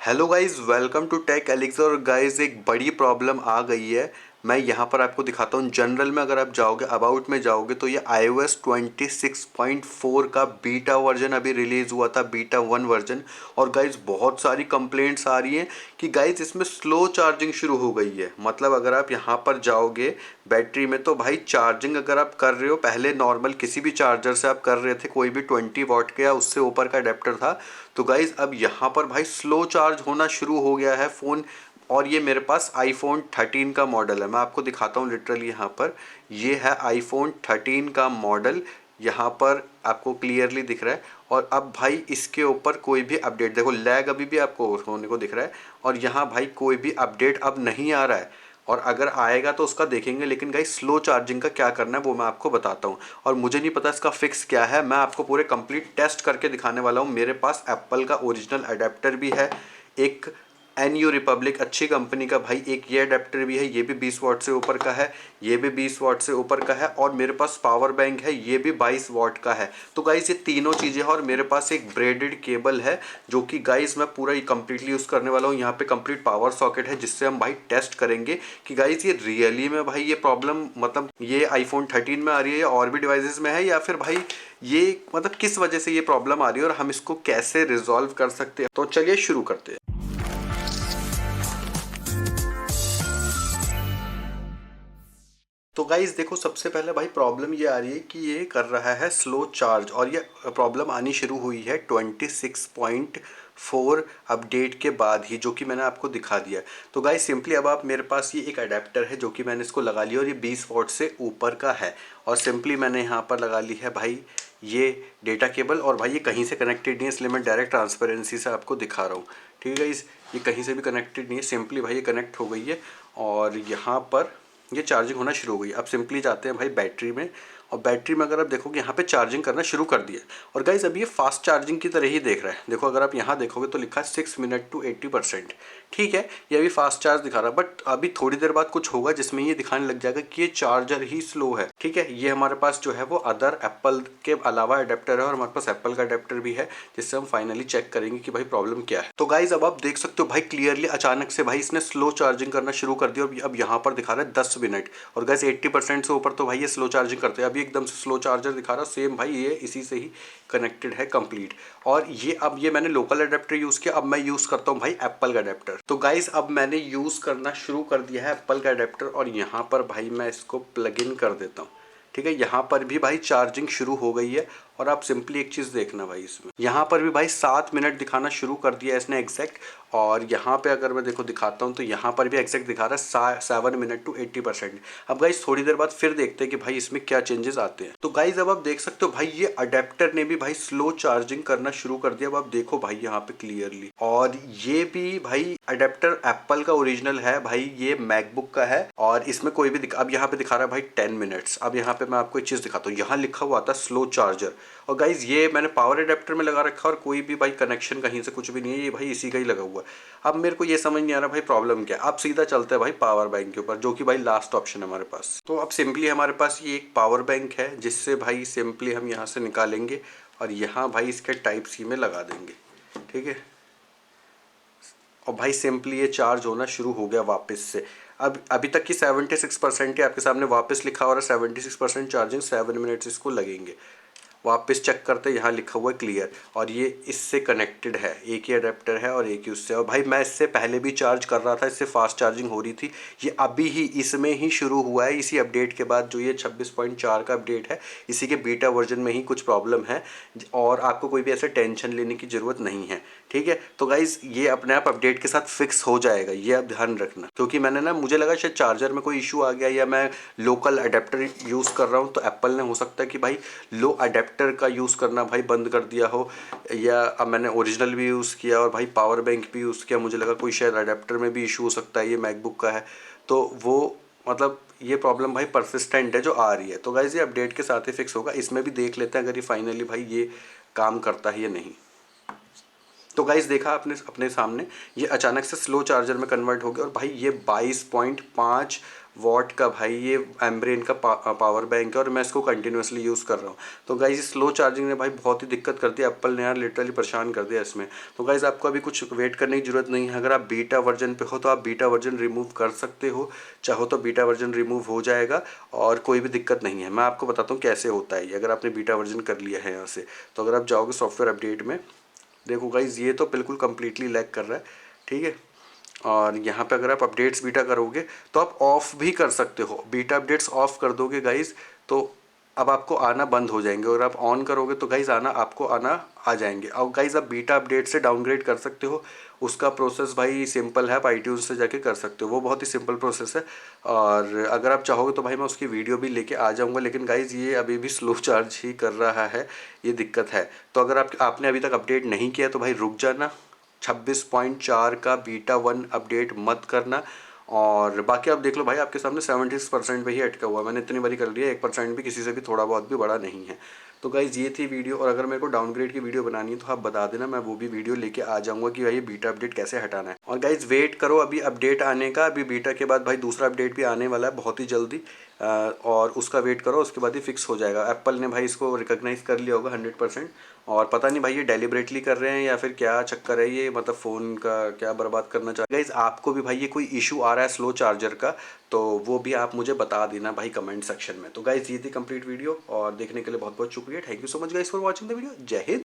Hello guys, welcome to Tech Elixir. Guys एक बड़ी problem आ गई है। मैं यहाँ पर आपको दिखाता हूँ। जनरल में अगर आप जाओगे, अबाउट में जाओगे, तो ये iOS 26.4 का बीटा वर्जन अभी रिलीज़ हुआ था, बीटा 1 वर्जन। और गाइज बहुत सारी कंप्लेंट्स आ रही हैं कि गाइज इसमें स्लो चार्जिंग शुरू हो गई है। मतलब अगर आप यहाँ पर जाओगे बैटरी में, तो भाई चार्जिंग अगर आप कर रहे हो, पहले नॉर्मल किसी भी चार्जर से आप कर रहे थे, कोई भी 20 वॉट के या उससे ऊपर का अडेप्टर था, तो गाइज अब यहाँ पर भाई स्लो चार्ज होना शुरू हो गया है फ़ोन। और ये मेरे पास आईफोन 13 का मॉडल है। मैं आपको दिखाता हूँ लिटरली यहाँ पर। ये है आईफोन 13 का मॉडल, यहाँ पर आपको क्लियरली दिख रहा है। और अब भाई इसके ऊपर कोई भी अपडेट, देखो लैग अभी भी आपको होने को दिख रहा है। और यहाँ भाई कोई भी अपडेट अब नहीं आ रहा है, और अगर आएगा तो उसका देखेंगे। लेकिन गाइस स्लो चार्जिंग का क्या करना है वो मैं आपको बताता हूँ। और मुझे नहीं पता इसका फिक्स क्या है, मैं आपको पूरे कंप्लीट टेस्ट करके दिखाने वाला हूँ। मेरे पास एप्पल का ओरिजिनल अडेप्टर भी है, एक एनयू रिपब्लिक अच्छी कंपनी का भाई एक ये अडेप्टर भी है, ये भी 20 वाट से ऊपर का है, ये भी 20 वाट से ऊपर का है। और मेरे पास पावर बैंक है, ये भी 22 वाट का है। तो गाइस ये तीनों चीज़ें हैं। और मेरे पास एक ब्रेडेड केबल है जो कि गाइस मैं पूरा कंप्लीटली यूज़ करने वाला हूँ। यहाँ पे कंप्लीट पावर सॉकेट है जिससे हम भाई टेस्ट करेंगे कि गाइस ये रियली में भाई ये प्रॉब्लम मतलब ये आईफोन 13 में आ रही है या और भी डिवाइसेस में है, या फिर भाई ये मतलब किस वजह से ये प्रॉब्लम आ रही है और हम इसको कैसे रिजॉल्व कर सकते हैं। तो चलिए शुरू करते हैं। तो गाइज देखो, सबसे पहले भाई प्रॉब्लम ये आ रही है कि ये कर रहा है स्लो चार्ज। और ये प्रॉब्लम आनी शुरू हुई है 26.4 अपडेट के बाद ही, जो कि मैंने आपको दिखा दिया। तो गाइज सिंपली अब आप, मेरे पास ये एक अडेप्टर है जो कि मैंने इसको लगा लिया, और ये 20 वॉट से ऊपर का है। और सिंपली मैंने यहाँ पर लगा ली है भाई ये डेटा केबल। और भाई ये कहीं से कनेक्टेड नहीं है, इसलिए मैं डायरेक्ट ट्रांसपेरेंसी से आपको दिखा रहा हूँ। ठीक है गाइज, ये कहीं से भी कनेक्टेड नहीं है, सिंपली भाई ये कनेक्ट हो गई है। और यहाँ पर ये चार्जिंग होना शुरू हो गई। अब सिंपली जाते हैं भाई बैटरी में, और बैटरी में अगर आप देखोगे यहाँ पे चार्जिंग करना शुरू कर दिया। और गाइज अभी ये फास्ट चार्जिंग की तरह ही देख रहा है। देखो अगर आप यहाँ देखोगे तो लिखा है 6 मिनट टू 80%। ठीक है, ये अभी फास्ट चार्ज दिखा रहा है, बट अभी थोड़ी देर बाद कुछ होगा जिसमें ये दिखाने लग जाएगा कि ये चार्जर ही स्लो है। ठीक है, ये हमारे पास जो है वो अदर एप्पल के अलावा अडेप्टर है, और हमारे पास एप्पल का अडेप्टर भी है जिससे हम फाइनली चेक करेंगे कि भाई प्रॉब्लम क्या है। तो गाइज अब आप देख सकते हो भाई क्लियरली अचानक से भाई इसने स्लो चार्जिंग करना शुरू कर दिया। और अब यहाँ पर दिखा रहा है 10 मिनट। और गाइज 80% से ऊपर तो भाई ये स्लो चार्जिंग करते हैं। अभी एकदम से स्लो चार्जर दिखा रहा, सेम भाई ये इसी से ही कनेक्टेड है कंप्लीट। और ये अब ये मैंने लोकल अडेप्टर यूज़ किया, अब मैं यूज़ करता हूँ भाई एप्पल का अडेप्टर। तो गाइज अब मैंने यूज़ करना शुरू कर दिया है एप्पल का अडेप्टर, और यहाँ पर भाई मैं इसको प्लग इन कर देता हूँ। ठीक है, यहाँ पर भी भाई चार्जिंग शुरू हो गई है। और आप सिंपली एक चीज़ देखना भाई, इसमें यहाँ पर भी भाई 7 मिनट दिखाना शुरू कर दिया है इसने एग्जैक्ट। और यहाँ पे अगर मैं देखो दिखाता हूँ तो यहाँ पर भी एग्जैक्ट दिखा रहा है 7 मिनट टू 80%। अब गाइज थोड़ी देर बाद फिर देखते हैं कि भाई इसमें क्या चेंजेस आते हैं। तो गाइज अब आप देख सकते हो भाई ये अडेप्टर ने भी भाई स्लो चार्जिंग करना शुरू कर दिया। अब आप देखो भाई यहाँ पे क्लियरली। और ये भी भाई अडेप्टर एप्पल का ओरिजिनल है भाई, ये मैकबुक का है। और इसमें कोई भी अब यहाँ पे दिखा रहा है भाई 10 मिनट्स। अब यहाँ पे मैं आपको एक चीज़ दिखाता हूँ, यहाँ लिखा हुआ था स्लो चार्जर। और गाइज ये मैंने पावर अडेप्टर में लगा रखा है, और कोई भी भाई कनेक्शन कहीं से कुछ भी नहीं है, ये भाई इसी का ही लगा हुआ है। अब मेरे को ये समझ नहीं आ रहा भाई प्रॉब्लम क्या है। अब सीधा चलते हैं भाई पावर बैंक के ऊपर, जो कि भाई लास्ट ऑप्शन है हमारे पास। तो अब सिंपली हमारे पास ये एक पावर बैंक है जिससे भाई सिंपली हम यहाँ से निकालेंगे और यहाँ भाई इसके टाइप सी में लगा देंगे। ठीक है, और भाई सिंपली ये चार्ज होना शुरू हो गया वापस से। अब अभी तक की 76% है आपके सामने वापस लिखा हो रहा है 76% चार्जिंग, 7 मिनट्स इसको लगेंगे। वापस चेक करते, यहाँ लिखा हुआ है क्लियर। और ये इससे कनेक्टेड है, एक ही अडेप्टर है और एक ही उससे। और भाई मैं इससे पहले भी चार्ज कर रहा था, इससे फास्ट चार्जिंग हो रही थी। ये अभी ही इसमें ही शुरू हुआ है, इसी अपडेट के बाद, जो ये 26.4 का अपडेट है, इसी के बीटा वर्जन में ही कुछ प्रॉब्लम है। और आपको कोई भी ऐसे टेंशन लेने की ज़रूरत नहीं है। ठीक है, तो गाइज़ ये अपने आप अपडेट के साथ फिक्स हो जाएगा, ये आप ध्यान रखना। क्योंकि मैंने ना, मुझे लगा शायद चार्जर में कोई इशू आ गया, या मैं लोकल अडेप्टर यूज़ कर रहा हूँ, तो एप्पल ने हो सकता है कि भाई लो अडेप्टर का यूज़ करना भाई बंद कर दिया हो। या अब मैंने ओरिजिनल भी यूज़ किया और भाई पावर बैंक भी यूज़ किया, मुझे लगा कोई शायद अडेप्टर में भी इशू हो सकता है, ये मैकबुक का है। तो वो मतलब ये प्रॉब्लम भाई परसिस्टेंट है जो आ रही है। तो गाइज ये अपडेट के साथ ही फिक्स होगा। इसमें भी देख लेते हैं अगर ये फाइनली भाई ये काम करता है या नहीं। तो गाइस देखा आपने अपने सामने ये अचानक से स्लो चार्जर में कन्वर्ट हो गया और भाई ये 22.5 वॉट का भाई ये एम्ब्रेन का पावर बैंक है और मैं इसको कंटिन्यूसली यूज़ कर रहा हूँ। तो गाइस स्लो चार्जिंग ने भाई बहुत ही दिक्कत कर दी, एप्पल ने यार लिटरली परेशान कर दिया इसमें। तो गाइस आपको अभी कुछ वेट करने की ज़रूरत नहीं है, अगर आप बीटा वर्जन पे हो तो आप बीटा वर्जन रिमूव कर सकते हो, चाहो तो बीटा वर्जन रिमूव हो जाएगा और कोई भी दिक्कत नहीं है। मैं आपको बताता हूँ कैसे होता है ये, अगर आपने बीटा वर्जन कर लिया है यहाँ से। तो अगर आप जाओगे सॉफ्टवेयर अपडेट में, देखो गाइज ये तो बिल्कुल कम्प्लीटली लैग कर रहा है, ठीक है। और यहाँ पे अगर आप अपडेट्स बीटा करोगे तो आप ऑफ भी कर सकते हो, बीटा अपडेट्स ऑफ कर दोगे गाइज तो अब आपको आना बंद हो जाएंगे, और आप ऑन करोगे तो गाइज आपको आना आ जाएंगे। अब गाइज आप बीटा अपडेट से डाउनग्रेड कर सकते हो, उसका प्रोसेस भाई सिंपल है, आप आईट्यून्स से जाके कर सकते हो, वो बहुत ही सिंपल प्रोसेस है। और अगर आप चाहोगे तो भाई मैं उसकी वीडियो भी लेके आ जाऊँगा, लेकिन गाइज ये अभी भी स्लो चार्ज ही कर रहा है, ये दिक्कत है। तो अगर आपने अभी तक अपडेट नहीं किया तो भाई रुक जाना, 26.4 का बीटा 1 अपडेट मत करना। और बाकी आप देख लो भाई, आपके सामने 76% पे ही अटका हुआ है, मैंने इतनी बारी कर लिया, 1% भी किसी से भी थोड़ा बहुत भी बड़ा नहीं है। तो गाइज़ ये थी वीडियो, और अगर मेरे को डाउनग्रेड की वीडियो बनानी है तो आप बता देना, मैं वो भी वीडियो लेके आ जाऊंगा कि भाई बीटा अपडेट कैसे हटाना है। और गाइज़ वेट करो अभी अपडेट आने का, अभी बीटा के बाद भाई दूसरा अपडेट भी आने वाला है बहुत ही जल्दी, और उसका वेट करो, उसके बाद ही फिक्स हो जाएगा। एप्पल ने भाई इसको रिकॉग्नाइज़ कर लिया होगा 100%, और पता नहीं भाई ये डेलिबरेटली कर रहे हैं या फिर क्या चक्कर है, ये मतलब फ़ोन का क्या बर्बाद करना चाह रहे हैं। गाइज आपको भी भाई ये कोई इशू आ रहा है स्लो चार्जर का तो वो भी आप मुझे बता देना भाई कमेंट सेक्शन में। तो गाइज ये थी कंप्लीट वीडियो, और देखने के लिए बहुत बहुत शुक्रिया, thank you so much guys for watching the video. जय हिंद।